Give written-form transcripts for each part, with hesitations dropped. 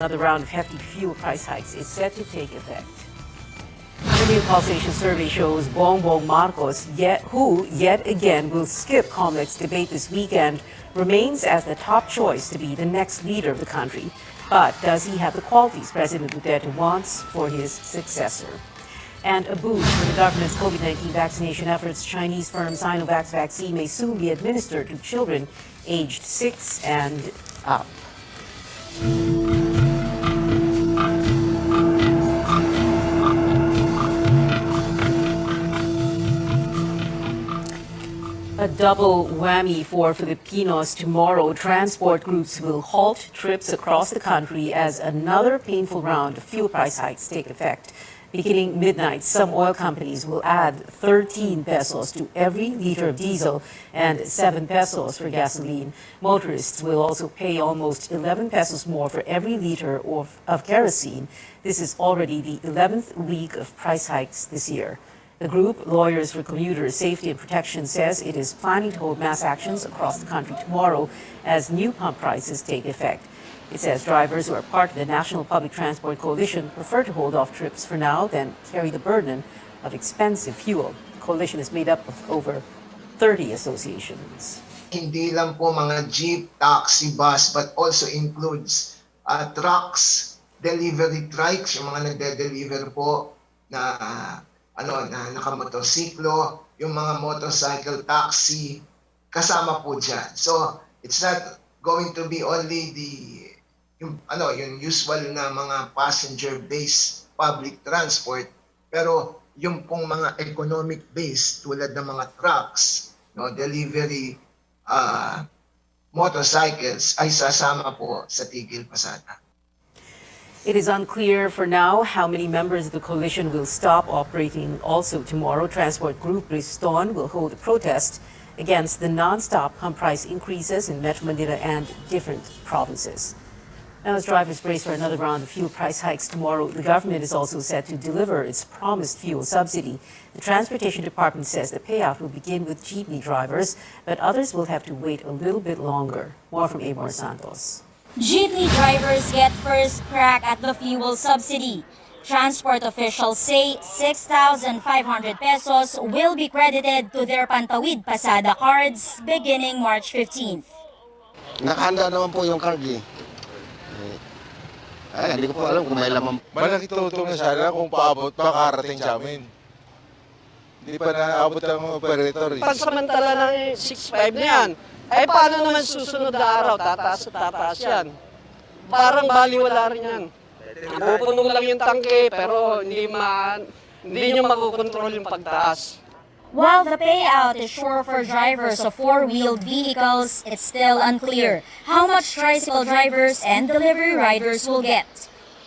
Another round of hefty fuel price hikes is set to take effect. The new pulse station survey shows Bongbong Marcos, who yet again will skip COMELEC's debate this weekend, remains as the top choice to be the next leader of the country. But does he have the qualities President Duterte wants for his successor? And a boost for the government's COVID-19 vaccination efforts. Chinese firm Sinovac's vaccine may soon be administered to children aged 6 and up. A double whammy for Filipinos tomorrow. Transport groups will halt trips across the country as another painful round of fuel price hikes take effect. Beginning midnight, some oil companies will add 13 pesos to every liter of diesel and 7 pesos for gasoline. Motorists will also pay almost 11 pesos more for every liter of kerosene. This is already the 11th week of price hikes this year. The group, Lawyers for Commuters Safety and Protection, says it is planning to hold mass actions across the country tomorrow as new pump prices take effect. It says drivers who are part of the National Public Transport Coalition prefer to hold off trips for now than carry the burden of expensive fuel. The coalition is made up of over 30 associations. Hindi lang po mga jeep, taxi, bus, but also includes trucks, delivery trikes, yung mga nagde-deliver po na nakamotorsiklo, yung mga motorcycle taxi, kasama po dyan. So, it's not going to be only yung usual na mga passenger-based public transport, pero yung pong mga economic-based tulad ng mga trucks, delivery motorcycles ay sasama po sa tigil pasada. It is unclear for now how many members of the coalition will stop operating. Also tomorrow, Transport Group Riston will hold a protest against the non-stop pump price increases in Metro Manila and different provinces. Now, as drivers brace for another round of fuel price hikes tomorrow, the government is also set to deliver its promised fuel subsidy. The Transportation Department says the payout will begin with jeepney drivers, but others will have to wait a little bit longer. More from Amor Santos. Jeepney drivers get first crack at the fuel subsidy. Transport officials say 6,500 pesos will be credited to their Pantawid Pasada cards beginning March 15th. Nakahanda naman po yung card eh. Hindi ko po alam kung may laman. Malaki tutulong na sana kung paabot pa karating sa amin. Hindi pa naabot ang operator eh. Pansamantala ng 6.5 na yan. Ay paano naman susunod na araw? Tataas at tataas yan. Parang baliwala rin yan. Pupuno lang yung tangke pero hindi nyo makukontrol yung pagtaas. While the payout is sure for drivers of four-wheeled vehicles, it's still unclear how much tricycle drivers and delivery riders will get.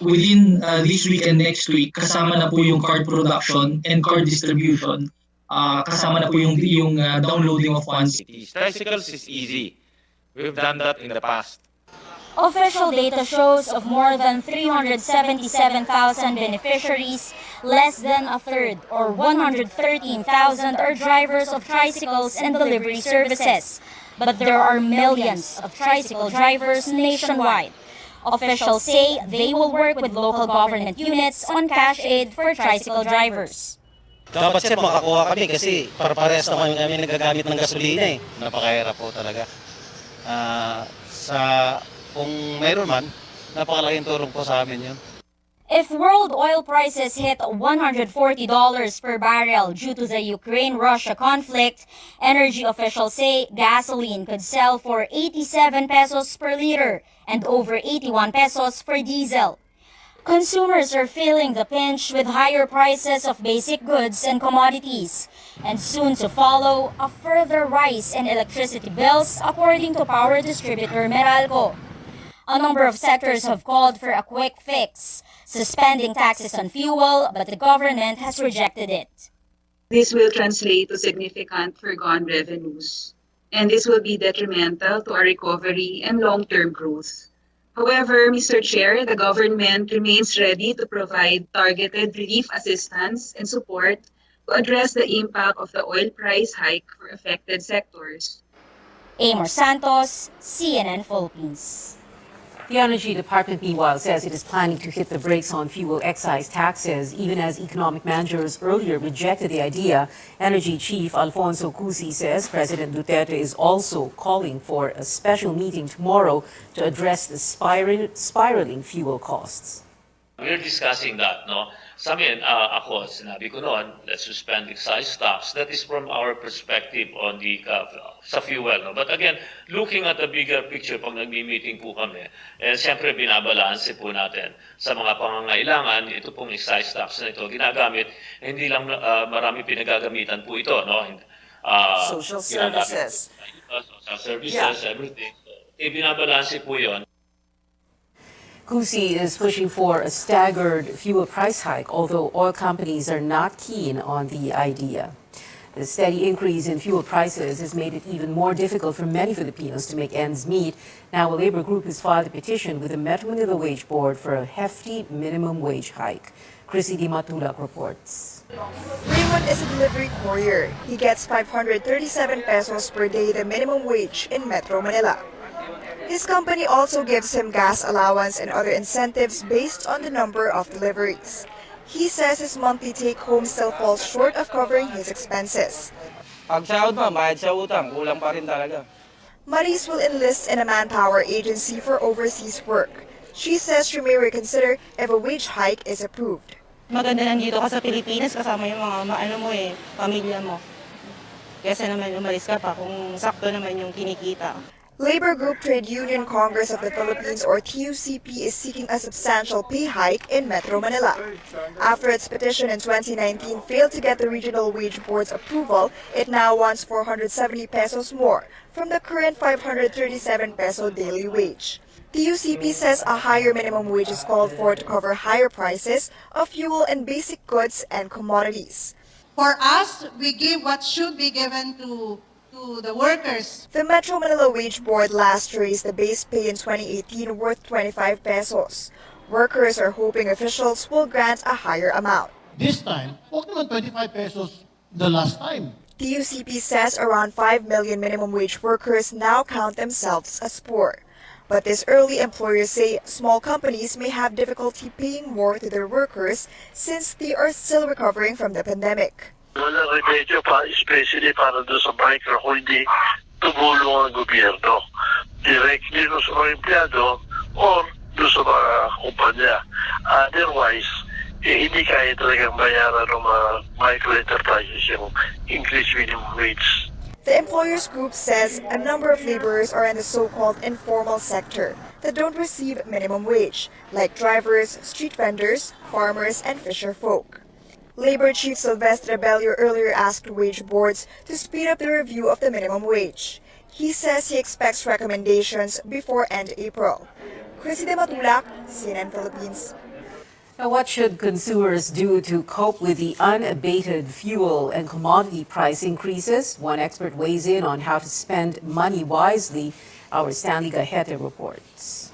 Within this week and next week, kasama na po yung card production and card distribution. Kasama na po yung downloading of funds. Tricycles is easy. We've done that in the past. Official data shows of more than 377,000 beneficiaries, less than a third or 113,000 are drivers of tricycles and delivery services. But there are millions of tricycle drivers nationwide. Officials say they will work with local government units on cash aid for tricycle drivers. Dapat sir makakuha kami kasi parehas naman kami nagagamit ng gasolina eh. Napakahirap po talaga. Kung mayroon man, napakalaking tulong po sa amin yun. If world oil prices hit $140 per barrel due to the Ukraine-Russia conflict, energy officials say gasoline could sell for 87 pesos per liter and over 81 pesos for diesel. Consumers are feeling the pinch with higher prices of basic goods and commodities, and soon to follow a further rise in electricity bills according to power distributor Meralco. A number of sectors have called for a quick fix, suspending taxes on fuel, but the government has rejected it. This will translate to significant foregone revenues, and this will be detrimental to our recovery and long-term growth. However, Mr. Chair, the government remains ready to provide targeted relief assistance and support to address the impact of the oil price hike for affected sectors. Amor Santos, CNN Philippines. The Energy Department, meanwhile, says it is planning to hit the brakes on fuel excise taxes, even as economic managers earlier rejected the idea. Energy Chief Alfonso Cusi says President Duterte is also calling for a special meeting tomorrow to address the spiraling fuel costs. We're discussing that, no? Sa amin, ako, sinabi ko noon, let's suspend excise tax. That is from our perspective on the sa fuel, no? But again, looking at the bigger picture, pag nagmi-meeting po kami, siyempre binabalanse po natin sa mga pangangailangan, ito pong excise tax na ito ginagamit, hindi lang marami pinagagamitan po ito, no? Social services. Social services, everything. Binabalanse po yun. Cusi is pushing for a staggered fuel price hike, although oil companies are not keen on the idea. The steady increase in fuel prices has made it even more difficult for many Filipinos to make ends meet. Now, a labor group has filed a petition with the Metro Manila Wage Board for a hefty minimum wage hike. Chrissy Di Matulak reports. Raymond is a delivery courier. He gets 537 pesos per day, the minimum wage in Metro Manila. His company also gives him gas allowance and other incentives based on the number of deliveries. He says his monthly take-home still falls short of covering his expenses. Pag sahod pa, bayad sa utang, kulang pa rin talaga. Maris will enlist in a manpower agency for overseas work. She says she may reconsider if a wage hike is approved. Maganda nandito ka sa Pilipinas kasama yung mga pamilya mo. Kesa naman umalis ka pa kung sakto naman yung kinikita. Labor Group Trade Union Congress of the Philippines, or TUCP, is seeking a substantial pay hike in Metro Manila. After its petition in 2019 failed to get the Regional Wage Board's approval, it now wants 470 pesos more from the current 537 peso daily wage. TUCP says a higher minimum wage is called for to cover higher prices of fuel and basic goods and commodities. For us, we give what should be given to the workers. The Metro Manila Wage Board last raised the base pay in 2018 worth 25 pesos. Workers are hoping officials will grant a higher amount. This time, huwag naman 25 pesos the last time. TUCP says around 5 million minimum wage workers now count themselves as poor. But this early, employers say small companies may have difficulty paying more to their workers since they are still recovering from the pandemic. Walang remedyo pa, especially para doon sa micro kung hindi tumulong ang gobyerno. Directly doon sa mga empleyado or doon sa mga kumpanya. Otherwise, hindi kaya talagang bayaran ng mga micro-enterprises yung increased minimum wage. The employers group says a number of laborers are in the so-called informal sector that don't receive minimum wage, like drivers, street vendors, farmers, and fisher folk. Labor Chief Sylvester Rebello earlier asked wage boards to speed up the review of the minimum wage. He says he expects recommendations before end April. Chrissy Di Matulak, CNN Philippines. Now, what should consumers do to cope with the unabated fuel and commodity price increases? One expert weighs in on how to spend money wisely. Our Stanley Gahete reports.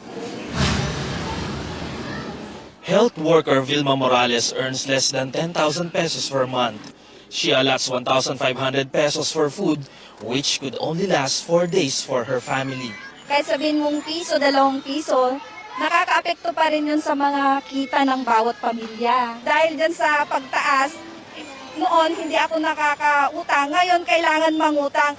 Health worker Vilma Morales earns less than 10,000 pesos per month. She allots 1,500 pesos for food, which could only last 4 days for her family. Kahit sabihin mong piso, 2 piso, nakaka-apekto pa rin yun sa mga kita ng bawat pamilya. Dahil dyan sa pagtaas, noon hindi ako nakakautang, ngayon kailangan mangutang.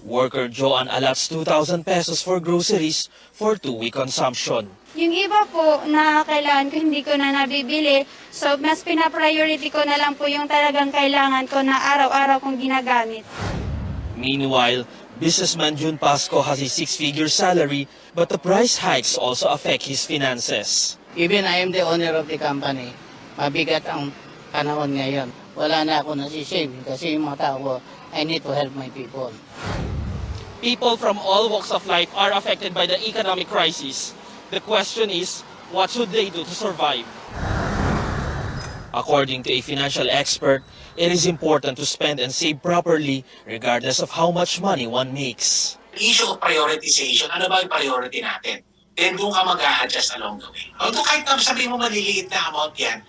Worker Joanne allots 2,000 pesos for groceries for 2-week consumption. Yung iba po na kailangan ko, hindi ko na nabibili. So, mas pina-priority ko na lang po yung talagang kailangan ko na araw-araw kong ginagamit. Meanwhile, businessman June Pasco has a 6-figure salary, but the price hikes also affect his finances. Even I am the owner of the company, mabigat ang panahon ngayon. Wala na ako nasisave kasi yung mga tao, I need to help my people. People from all walks of life are affected by the economic crisis. The question is, what should they do to survive? According to a financial expert, it is important to spend and save properly regardless of how much money one makes. Issue of prioritization, ano ba yung priority natin? Then doon ka mag-a-adjust along the way. Although kahit sabihin mo maliliit na amount yan,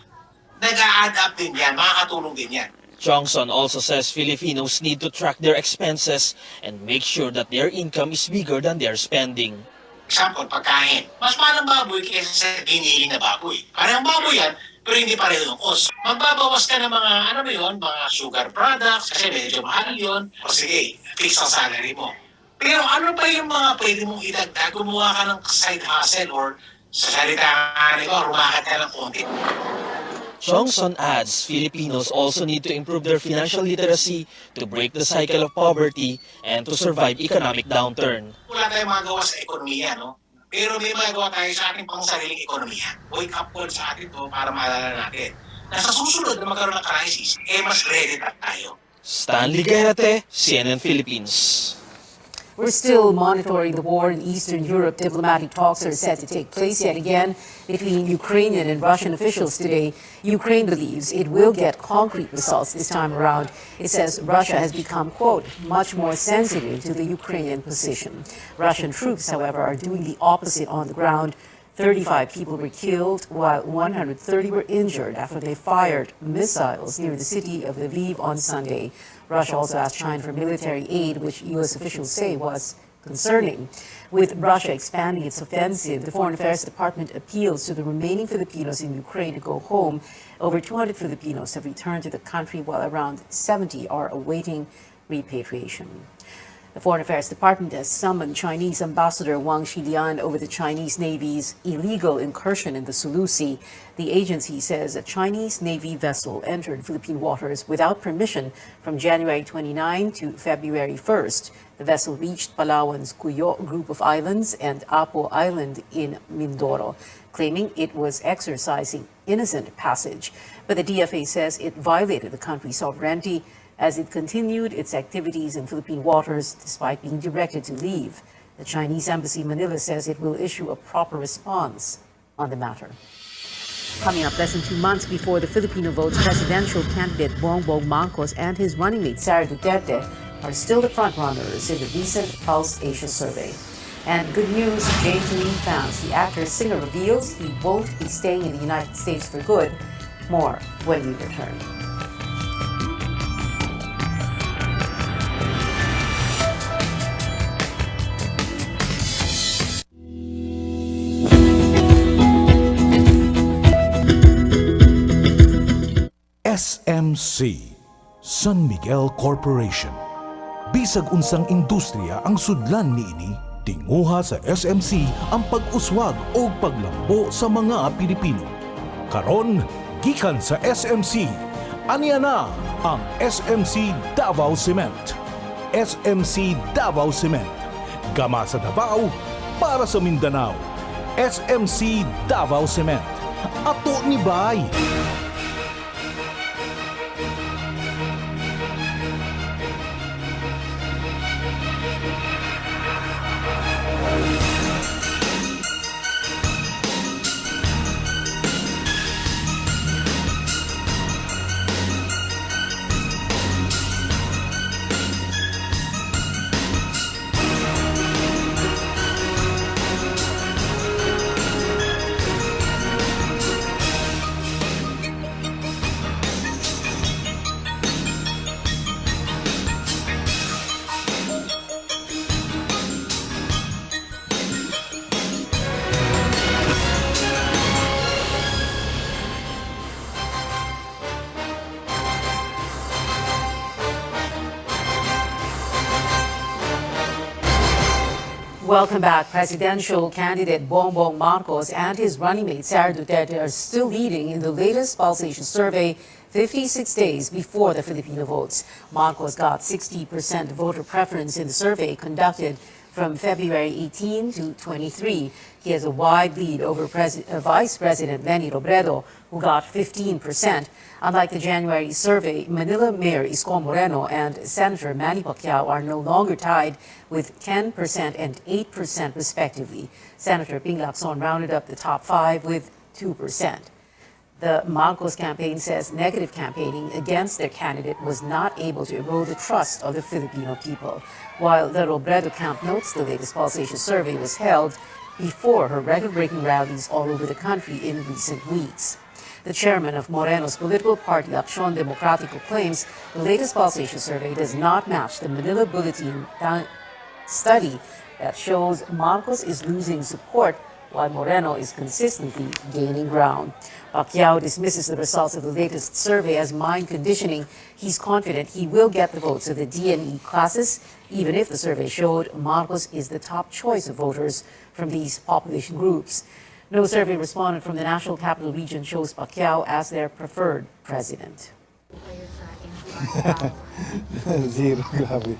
nag-a-add up din yan, makakatulong din yan. Johnson also says Filipinos need to track their expenses and make sure that their income is bigger than their spending. Example, pagkain. Mas mahal ang baboy kaysa sa giniling na baboy. Parehong baboy yan, pero hindi pareho yung cost. Magbabawas ka ng mga, ano mo yun, mga sugar products, kasi medyo mahal yun. O sige, fix ang salary mo. Pero ano pa yung mga pwede mong idagdag? Gumawa ka ng side hustle or sa salita nga, rumakat ka ng konti. Johnson adds Filipinos also need to improve their financial literacy to break the cycle of poverty and to survive economic downturn. Wala tayong magawa sa ekonomiya, no? Pero may magawa tayo sa ating pangsariling ekonomiya. Wake up call sa atin to para maalala natin na sa susunod na magkaroon ng crisis, mas ready tayo. Stanley Gayate, CNN Philippines. We're still monitoring the war in Eastern Europe. Diplomatic talks are set to take place yet again between Ukrainian and Russian officials today. Ukraine believes it will get concrete results this time around. It says Russia has become, quote, much more sensitive to the Ukrainian position. Russian troops, however, are doing the opposite on the ground. 35 people were killed, while 130 were injured after they fired missiles near the city of Lviv on Sunday. Russia also asked China for military aid, which U.S. officials say was concerning. With Russia expanding its offensive, the Foreign Affairs Department appeals to the remaining Filipinos in Ukraine to go home. Over 200 Filipinos have returned to the country, while around 70 are awaiting repatriation. The Foreign Affairs Department has summoned Chinese Ambassador Wang Xilian over the Chinese Navy's illegal incursion in the Sulu Sea. The agency says a Chinese Navy vessel entered Philippine waters without permission from January 29 to February 1st. The vessel reached Palawan's Cuyo group of islands and Apo Island in Mindoro, claiming it was exercising innocent passage. But the DFA says it violated the country's sovereignty as it continued its activities in Philippine waters despite being directed to leave. The Chinese Embassy in Manila says it will issue a proper response on the matter. Coming up less than 2 months before the Filipino votes, presidential candidate Bongbong Marcos and his running mate Sara Duterte are still the frontrunners in the recent Pulse Asia survey. And good news, James Lee fans. The actor-singer reveals he won't be staying in the United States for good. More when we return. SMC, San Miguel Corporation. Bisag unsang industriya ang sudlan niini, tinguha sa SMC ang pag-uswag o paglambo sa mga Pilipino. Karon, gikan sa SMC, aniya na ang SMC Davao Cement. SMC Davao Cement, gama sa Davao para sa Mindanao. SMC Davao Cement, ato ni bay. Welcome back. Presidential candidate Bongbong Marcos and his running mate Sara Duterte are still leading in the latest Pulse Asia survey 56 days before the Filipino votes. Marcos got 60% voter preference in the survey conducted from February 18 to 23. He has a wide lead over Vice President Leni Robredo, who got 15%. Unlike the January survey, Manila Mayor Isko Moreno and Senator Manny Pacquiao are no longer tied with 10% and 8% respectively. Senator Ping Lacson rounded up the top 5 with 2%. The Marcos campaign says negative campaigning against their candidate was not able to erode the trust of the Filipino people, while the Robredo camp notes the latest Pulse Asia survey was held before her record-breaking rallies all over the country in recent weeks. The chairman of Moreno's political party, Acción Democrático, claims the latest Pulse Asia survey does not match the Manila Bulletin study that shows Marcos is losing support while Moreno is consistently gaining ground. Pacquiao dismisses the results of the latest survey as mind conditioning. He's confident he will get the votes of the DNE classes, even if the survey showed Marcos is the top choice of voters from these population groups. No survey respondent from the National Capital Region shows Pacquiao as their preferred president. Zero, grabe.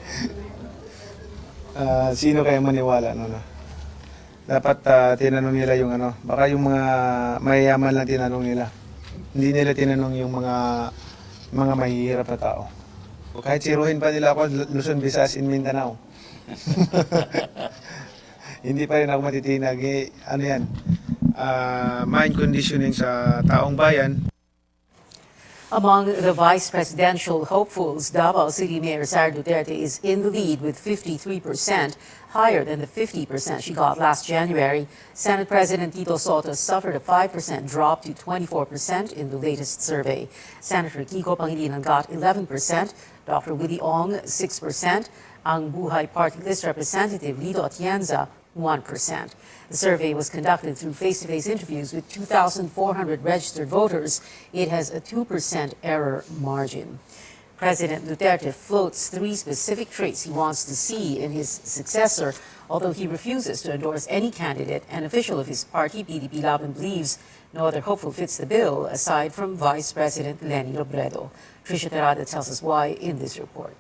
Sino kaya maniwala no na? Dapat tinanong nila yung ano, baka yung mga mayayaman lang tinanong nila. Hindi nila tinanong yung mga mahihirap na tao. Kahit siruhin pa nila ako, Luzon, Visayas, in Mindanao. Hindi pa rin ako matitinag. Ano yan? Mind conditioning sa taong bayan. Among the vice presidential hopefuls, Davao City Mayor Sara Duterte is in the lead with 53%, higher than the 50% she got last January. Senate President Tito Soto suffered a 5% drop to 24% in the latest survey. Senator Kiko Pangilinan got 11%, Dr. Willie Ong 6%, ang Buhay Party List Representative Lito Atienza 1%. The survey was conducted through face-to-face interviews with 2,400 registered voters. It has a 2% error margin. President Duterte floats 3 specific traits he wants to see in his successor, although he refuses to endorse any candidate. An official of his party, PDP Laban, believes no other hopeful fits the bill aside from Vice President Leni Robredo. Trisha Terada tells us why in this report.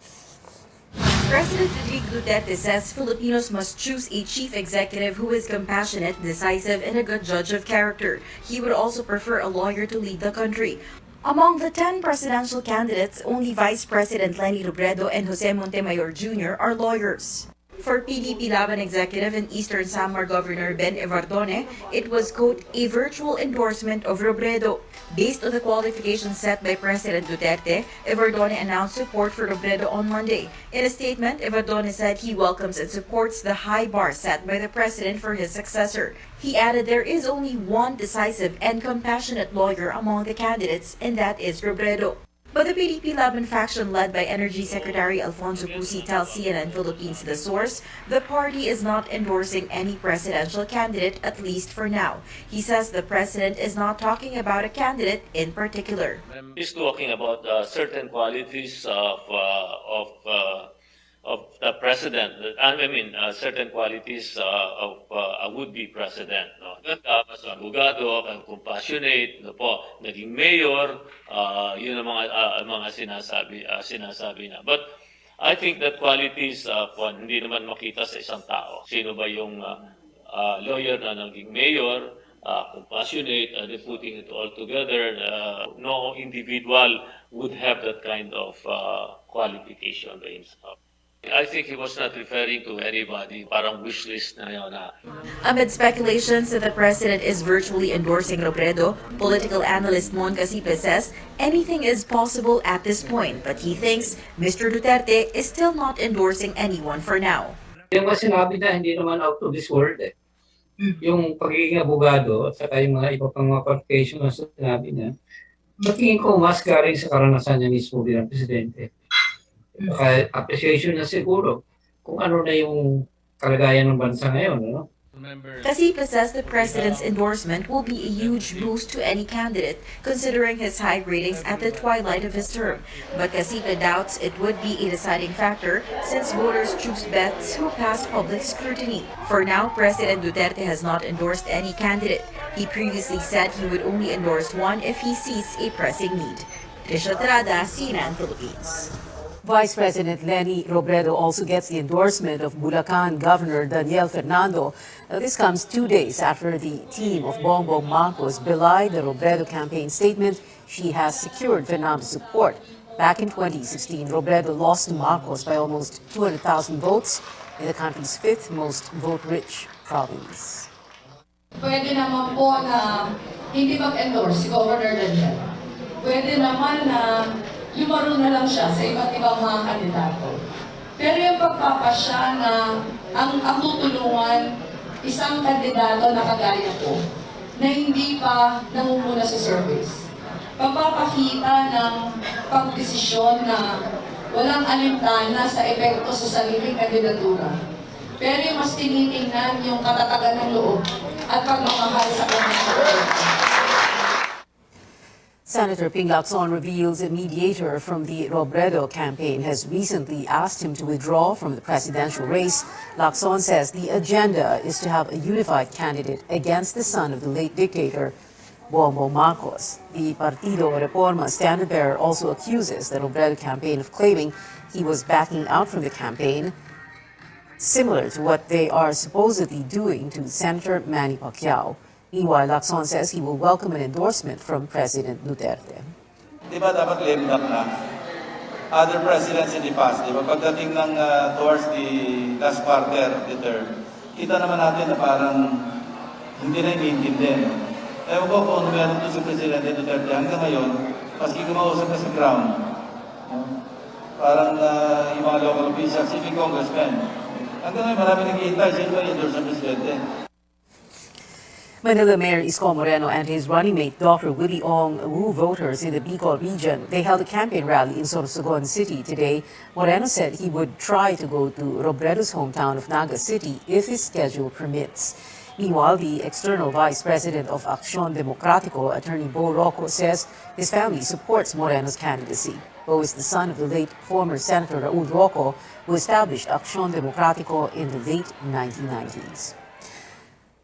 President Rodrigo Duterte says Filipinos must choose a chief executive who is compassionate, decisive, and a good judge of character. He would also prefer a lawyer to lead the country. Among the 10 presidential candidates, only Vice President Leni Robredo and Jose Montemayor Jr. are lawyers. For PDP Laban executive and Eastern Samar Governor Ben Evardone, it was, quote, a virtual endorsement of Robredo. Based on the qualifications set by President Duterte, Evardone announced support for Robredo on Monday. In a statement, Evardone said he welcomes and supports the high bar set by the president for his successor. He added there is only one decisive and compassionate lawyer among the candidates, and that is Robredo. But the PDP Laban faction led by Energy Secretary Alfonso Cusi tells CNN Philippines The Source the party is not endorsing any presidential candidate, at least for now. He says the president is not talking about a candidate in particular. He's talking about certain qualities of the president. I mean, certain qualities of a would-be president. No? Mas abogado, compassionate, no po, naging mayor, yun ang mga sinasabi na. But I think that qualities hindi naman makita sa isang tao. Sino ba yung lawyer na naging mayor, compassionate, putting it all together. No individual would have that kind of qualification by himself. I think he was not referring to anybody, parang wish list na yun. Amid speculations that the president is virtually endorsing Robredo, political analyst Mon Casipe says anything is possible at this point, but he thinks Mr. Duterte is still not endorsing anyone for now. Yung mga sinabi na hindi naman out of this world eh. Yung pagiging abogado at saka yung mga iba pang mga qualification na sinabi niya, matingin ko mas galing sa karanasan niya mismo bilang presidente. Appreciation na siguro kung ano na yung kalagayan ng bansa ngayon, no? Casipe says the president's endorsement will be a huge boost to any candidate, considering his high ratings at the twilight of his term. But Casipe doubts it would be a deciding factor since voters choose bets who pass public scrutiny. For now, President Duterte has not endorsed any candidate. He previously said he would only endorse one if he sees a pressing need. Trisha Terada, CNN Philippines. Vice President Leni Robredo also gets the endorsement of Bulacan Governor Daniel Fernando. This comes 2 days after the team of Bongbong Marcos belied the Robredo campaign statement she has secured Fernando's support. Back in 2016, Robredo lost to Marcos by almost 200,000 votes in the country's 5th most vote-rich province. Pwede naman po na hindi mag-endorse si Governor Daniel. Pwede naman na lumaro na lang siya sa iba't ibang mga kandidato. Pero yung pagpapasya na ang tutulungan isang kandidato na kagaya ko na hindi pa nangunguna sa service. Pagpapakita ng pagdesisyon na walang alintana sa epekto sa sariling kandidatura. Pero yung mas tinitingnan yung katatagan ng loob at pagmamahal sa kanyang loob. Senator Ping Lacson reveals a mediator from the Robredo campaign has recently asked him to withdraw from the presidential race. Lacson says the agenda is to have a unified candidate against the son of the late dictator, Bongbong Marcos. The Partido Reforma standard-bearer also accuses the Robredo campaign of claiming he was backing out from the campaign, similar to what they are supposedly doing to Senator Manny Pacquiao. Meanwhile, Lacson says he will welcome an endorsement from President Duterte. Di ba dapat lame duck na? Other presidents in the past, di ba? Pagdating ng towards the last quarter of the term, kita naman natin na parang hindi na iniintindi. Ewan ko kung meron to si Presidente Duterte hanggang ngayon, maski kumausap na sa ground, parang yung mga local officials, civic congressmen, hanggang ngayon marami naghihintay, sino ba endorse ng Presidente? Manila Mayor Isko Moreno and his running mate Dr. Willie Ong woo voters in the Bicol region. They held a campaign rally in Sorsogon City today. Moreno said he would try to go to Robredo's hometown of Naga City if his schedule permits. Meanwhile, the external vice president of Acción Democrático, Attorney Bo Rocco, says his family supports Moreno's candidacy. Bo is the son of the late former Senator Raul Rocco, who established Acción Democrático in the late 1990s.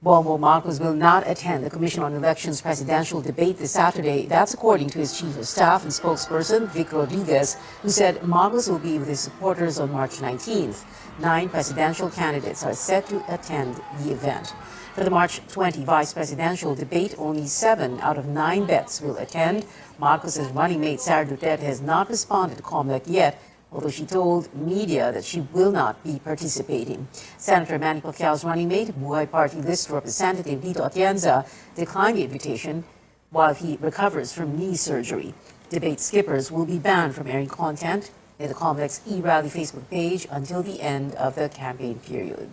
Bongbong Marcos will not attend the Commission on Elections presidential debate this Saturday. That's according to his chief of staff and spokesperson, Vic Rodriguez, who said Marcos will be with his supporters on March 19th. 9 presidential candidates are set to attend the event. For the March 20 vice presidential debate, only 7 out of 9 bets will attend. Marcos's running mate, Sara Duterte, has not responded to COMELEC yet, although she told media that she will not be participating. Senator Manny Pacquiao's running mate, Buhay Party List Representative Lito Atienza, declined the invitation while he recovers from knee surgery. Debate skippers will be banned from airing content in the COMELEC's e-rally Facebook page until the end of the campaign period.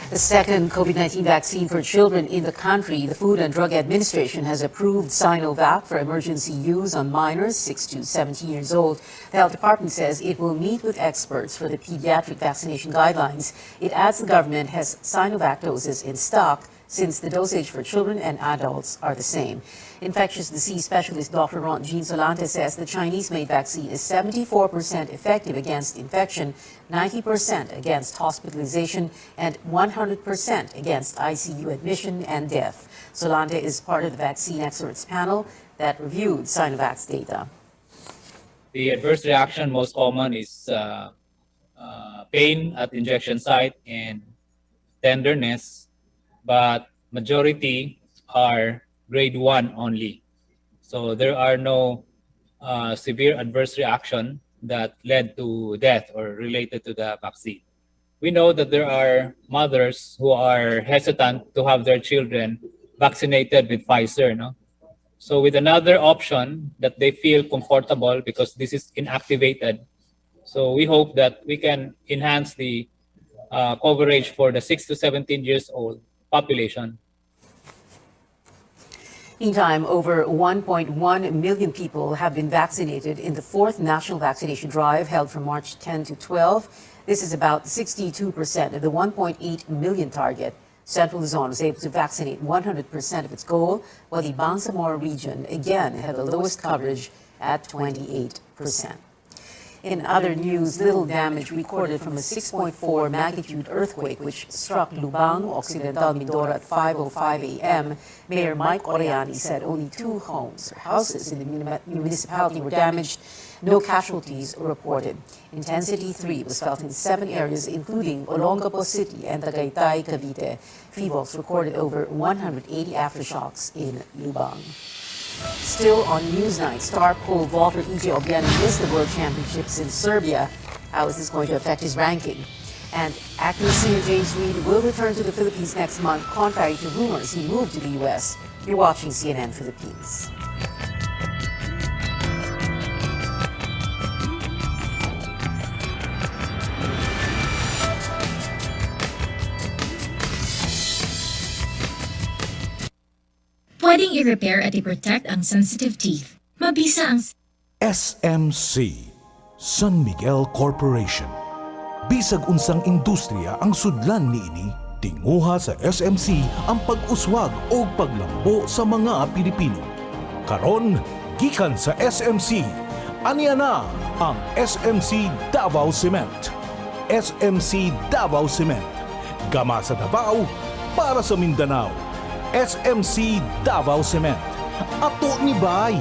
The second COVID-19 vaccine for children in the country, the Food and Drug Administration has approved Sinovac for emergency use on minors 6 to 17 years old. The Health Department says it will meet with experts for the pediatric vaccination guidelines. It adds the government has Sinovac doses in stock since the dosage for children and adults are the same. Infectious disease specialist Dr. Ron Jean Solante says the Chinese-made vaccine is 74% effective against infection, 90% against hospitalization, and 100% against ICU admission and death. Solante is part of the vaccine experts panel that reviewed Sinovac's data. The adverse reaction most common is pain at injection site and tenderness, but majority are grade 1 only. So there are no severe adverse reaction that led to death or related to the vaccine. We know that there are mothers who are hesitant to have their children vaccinated with Pfizer, no? So with another option that they feel comfortable because this is inactivated. So we hope that we can enhance the coverage for the 6 to 17 years old population. Meantime, over 1.1 million people have been vaccinated in the 4th national vaccination drive held from March 10 to 12. This is about 62% of the 1.8 million target. Central Luzon was able to vaccinate 100% of its goal, while the Bangsamoro region again had the lowest coverage at 28%. In other news, little damage recorded from a 6.4 magnitude earthquake which struck Lubang, Occidental Mindoro at 5:05 a.m. Mayor Mike Oriani said only 2 homes or houses in the municipality were damaged. No casualties were reported. Intensity 3 was felt in 7 areas, including Olongapo City and Tagaytay, Cavite. FIVOLS recorded over 180 aftershocks in Lubang. Still on Newsnight, star pole vaulter E.J. Obiano missed the World Championships in Serbia. How is this going to affect his ranking? And actor singer James Reid will return to the Philippines next month, contrary to rumors he moved to the U.S. You're watching CNN Philippines. Pwedeng i-repair at i-protect ang sensitive teeth. Mabisa ang SMC, San Miguel Corporation. Bisag unsang industriya ang sudlan niini, tinguha sa SMC ang pag-uswag o paglambo sa mga Pilipino. Karon, gikan sa SMC, aniya na ang SMC Davao Cement. SMC Davao Cement. Gama sa Davao, para sa Mindanao. SMC Davao Cement. Ato ni Bay.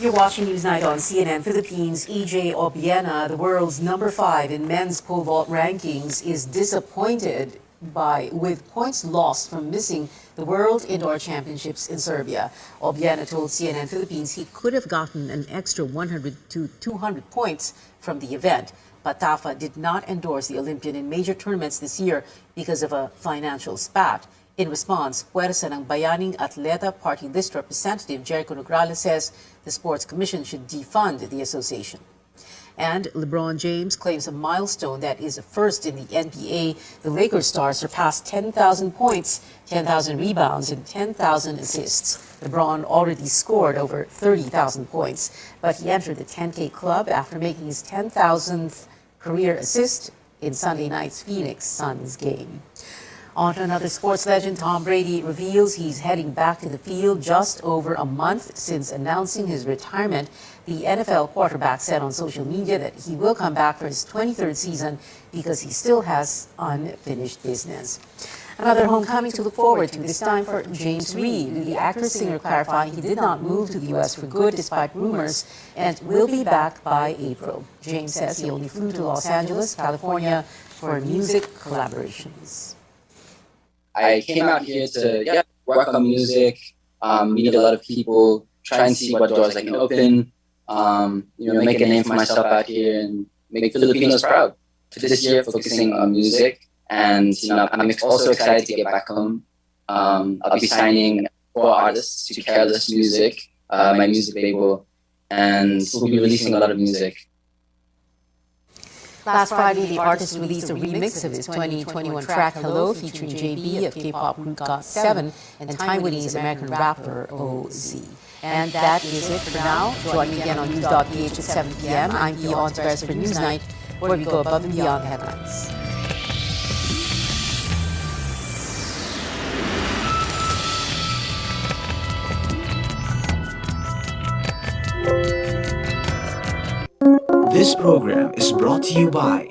You're watching Newsnight on CNN Philippines. EJ Obiena, the world's number 5 in men's pole vault rankings, is disappointed with points lost from missing the World Indoor Championships in Serbia. Obiena told CNN Philippines he could have gotten an extra 100 to 200 points from the event. But TAFA did not endorse the Olympian in major tournaments this year because of a financial spat. In response, Puwersa ng Bayaning Atleta Party List Representative Jericho Nograles says the Sports Commission should defund the association. And LeBron James claims a milestone that is a first in the NBA. The Lakers star surpassed 10,000 points, 10,000 rebounds, and 10,000 assists. LeBron already scored over 30,000 points, but he entered the 10K club after making his 10,000th career assist in Sunday night's Phoenix Suns game. On to another sports legend, Tom Brady reveals he's heading back to the field just over a month since announcing his retirement. The NFL quarterback said on social media that he will come back for his 23rd season because he still has unfinished business. Another homecoming to look forward to, this time for James Reid. The actor-singer clarifying he did not move to the U.S. for good despite rumors and will be back by April. James says he only flew to Los Angeles, California for music collaborations. I came out here to work on music, meet a lot of people, try and see what doors I can open, make a name for myself out here and make Filipinos proud. For this year, focusing on music, and I'm also excited to get back home. I'll be signing 4 artists to Careless Music, my music label, and we'll be releasing a lot of music. Last Friday, the artist released a remix of his 2021 track Hello featuring JB of K-pop group GOT7 and Taiwanese American rapper OZ. And that is it for now. Join me again on news.ph at 7 p.m. I'm Beyond Express for Newsnight, where we go above and beyond the headlines. This program is brought to you by